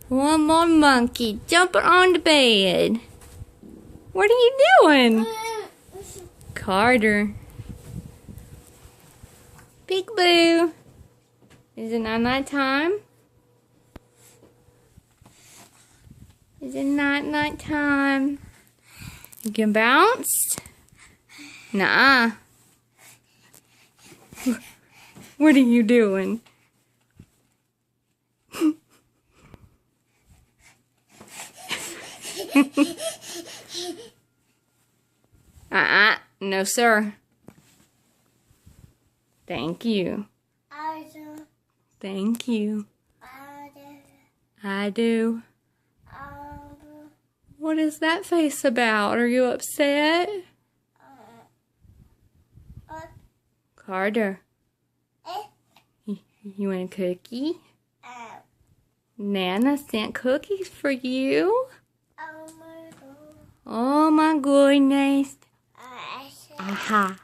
One more monkey jumping on the bed. What are you doing? Carter. Peekaboo. Is it not night time? Is it not night time? You can bounce? Nuh-uh. What are you doing? No sir. Thank you. Thank you. I do. What is that face about? Are you upset? Carter. You want a cookie? Nana sent cookies for you. Oh my goodness. Aha.